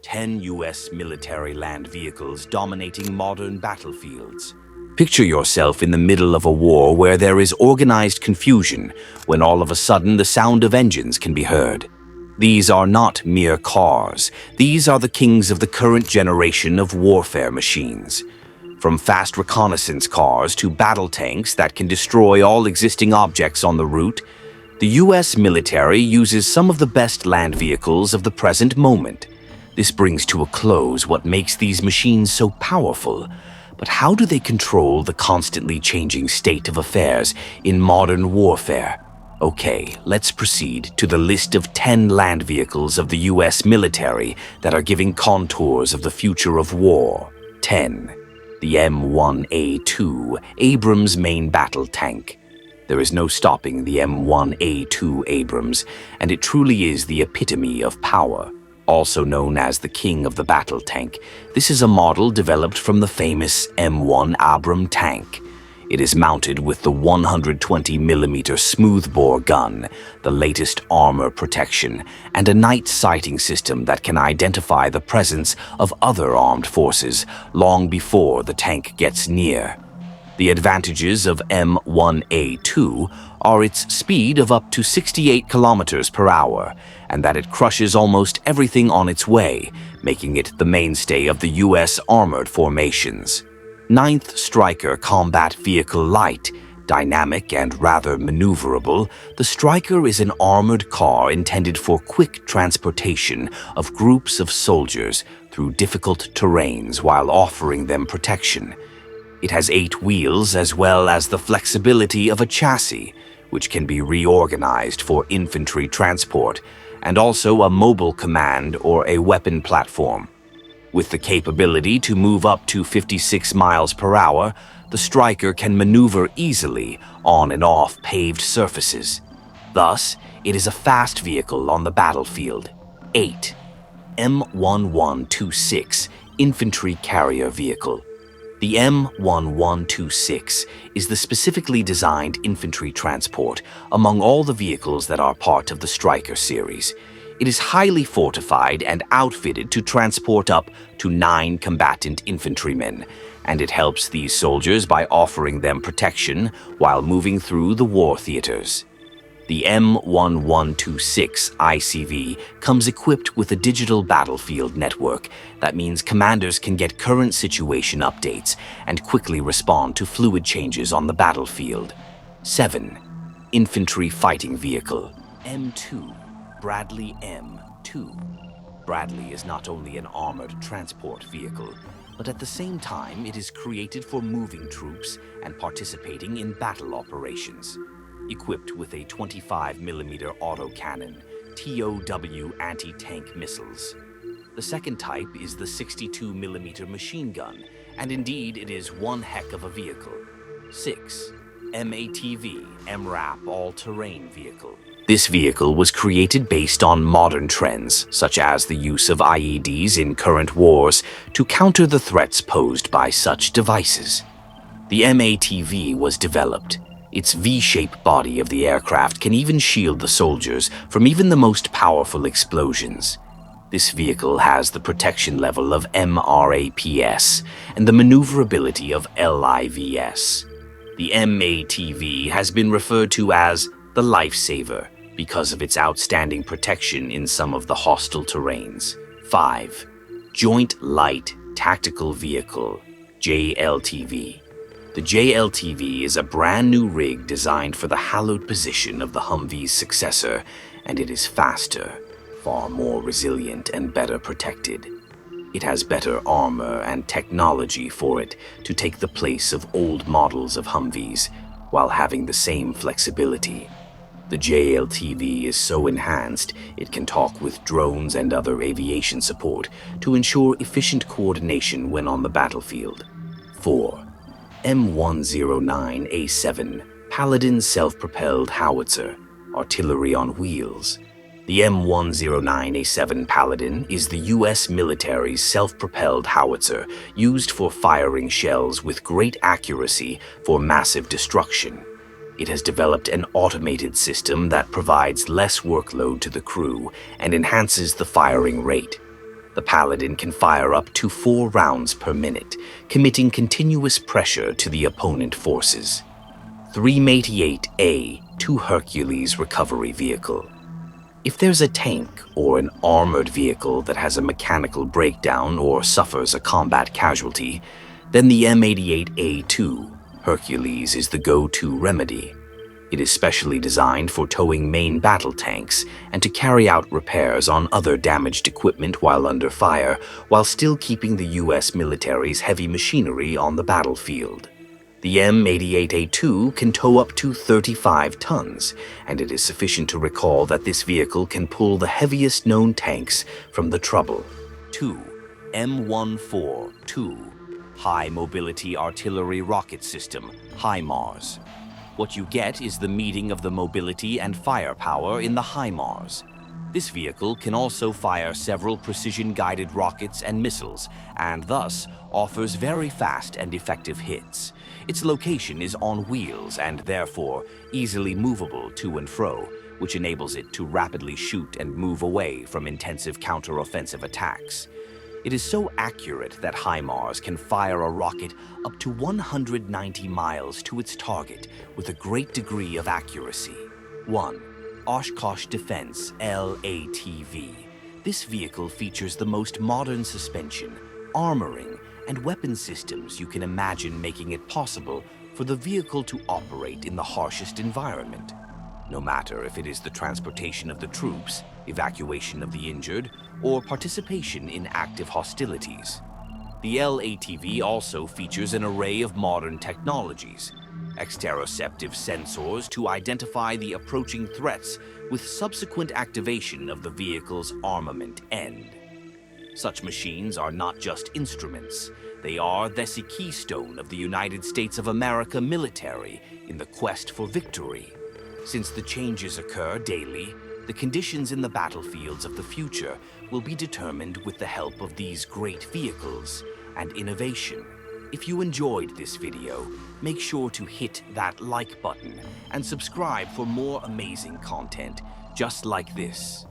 10 U.S. military land vehicles dominating modern battlefields. Picture yourself in the middle of a war where there is organized confusion, when all of a sudden the sound of engines can be heard. These are not mere cars. These are the kings of the current generation of warfare machines. From fast reconnaissance cars to battle tanks that can destroy all existing objects on the route, the U.S. military uses some of the best land vehicles of the present moment. This brings to a close what makes these machines so powerful. But how do they control the constantly changing state of affairs in modern warfare? Okay, let's proceed to the list of 10 land vehicles of the U.S. military that are giving contours of the future of war. 10. The M1A2 Abrams main battle tank. There is no stopping the M1A2 Abrams, and it truly is the epitome of power. Also known as the king of the battle tank, this is a model developed from the famous M1 Abrams tank. It is mounted with the 120mm smoothbore gun, the latest armor protection, and a night sighting system that can identify the presence of other armed forces long before the tank gets near. The advantages of M1A2 are its speed of up to 68 kilometers per hour, and that it crushes almost everything on its way, making it the mainstay of the U.S. armored formations. 9th Stryker Combat Vehicle Light. Dynamic and rather maneuverable, the Stryker is an armored car intended for quick transportation of groups of soldiers through difficult terrains while offering them protection. It has 8 wheels as well as the flexibility of a chassis, which can be reorganized for infantry transport, and also a mobile command or a weapon platform. With the capability to move up to 56 miles per hour, the Stryker can maneuver easily on and off paved surfaces. Thus, it is a fast vehicle on the battlefield. 8. M1A2 Infantry Carrier Vehicle. The M1A2 is the specifically designed infantry transport among all the vehicles that are part of the Stryker series. It is highly fortified and outfitted to transport up to 9 combatant infantrymen, and it helps these soldiers by offering them protection while moving through the war theaters. The M1A2 ICV comes equipped with a digital battlefield network. That means commanders can get current situation updates and quickly respond to fluid changes on the battlefield. 7. Infantry Fighting Vehicle. M2. Bradley M2. Bradley is not only an armored transport vehicle, but at the same time it is created for moving troops and participating in battle operations. Equipped with a 25mm autocannon, TOW anti-tank missiles. The second type is the 62mm machine gun, and indeed it is one heck of a vehicle. 6. MATV, MRAP all-terrain vehicle. This vehicle was created based on modern trends, such as the use of IEDs in current wars to counter the threats posed by such devices. The MATV was developed. Its V-shaped body of the aircraft can even shield the soldiers from even the most powerful explosions. This vehicle has the protection level of MRAPS and the maneuverability of LIVS. The MATV has been referred to as the lifesaver because of its outstanding protection in some of the hostile terrains. 5. Joint Light Tactical Vehicle, JLTV. The JLTV is a brand new rig designed for the hallowed position of the Humvee's successor, and it is faster, far more resilient and better protected. It has better armor and technology for it to take the place of old models of Humvees, while having the same flexibility. The JLTV is so enhanced it can talk with drones and other aviation support to ensure efficient coordination when on the battlefield. 4. M109A7 Paladin Self-Propelled Howitzer, Artillery on Wheels. The M109A7 Paladin is the U.S. military's self-propelled howitzer used for firing shells with great accuracy for massive destruction. It has developed an automated system that provides less workload to the crew and enhances the firing rate. The Paladin can fire up to 4 rounds per minute, committing continuous pressure to the opponent forces. 388A2 Hercules Recovery Vehicle. If there's a tank or an armored vehicle that has a mechanical breakdown or suffers a combat casualty, then the M88A2 Hercules is the go-to remedy. It is specially designed for towing main battle tanks and to carry out repairs on other damaged equipment while under fire, while still keeping the U.S. military's heavy machinery on the battlefield. The M88A2 can tow up to 35 tons, and it is sufficient to recall that this vehicle can pull the heaviest known tanks from the trouble. 2. M1A2 High Mobility Artillery Rocket System, HIMARS. What you get is the meeting of the mobility and firepower in the HIMARS. This vehicle can also fire several precision-guided rockets and missiles, and thus offers very fast and effective hits. Its location is on wheels and therefore easily movable to and fro, which enables it to rapidly shoot and move away from intensive counter-offensive attacks. It is so accurate that HIMARS can fire a rocket up to 190 miles to its target with a great degree of accuracy. 1. Oshkosh Defense LATV. This vehicle features the most modern suspension, armoring, and weapon systems you can imagine, making it possible for the vehicle to operate in the harshest environment. No matter if it is the transportation of the troops, evacuation of the injured, or participation in active hostilities. The LATV also features an array of modern technologies, exteroceptive sensors to identify the approaching threats with subsequent activation of the vehicle's armament end. Such machines are not just instruments, they are the keystone of the United States of America military in the quest for victory. Since the changes occur daily, the conditions in the battlefields of the future will be determined with the help of these great vehicles and innovation. If you enjoyed this video, make sure to hit that like button and subscribe for more amazing content just like this.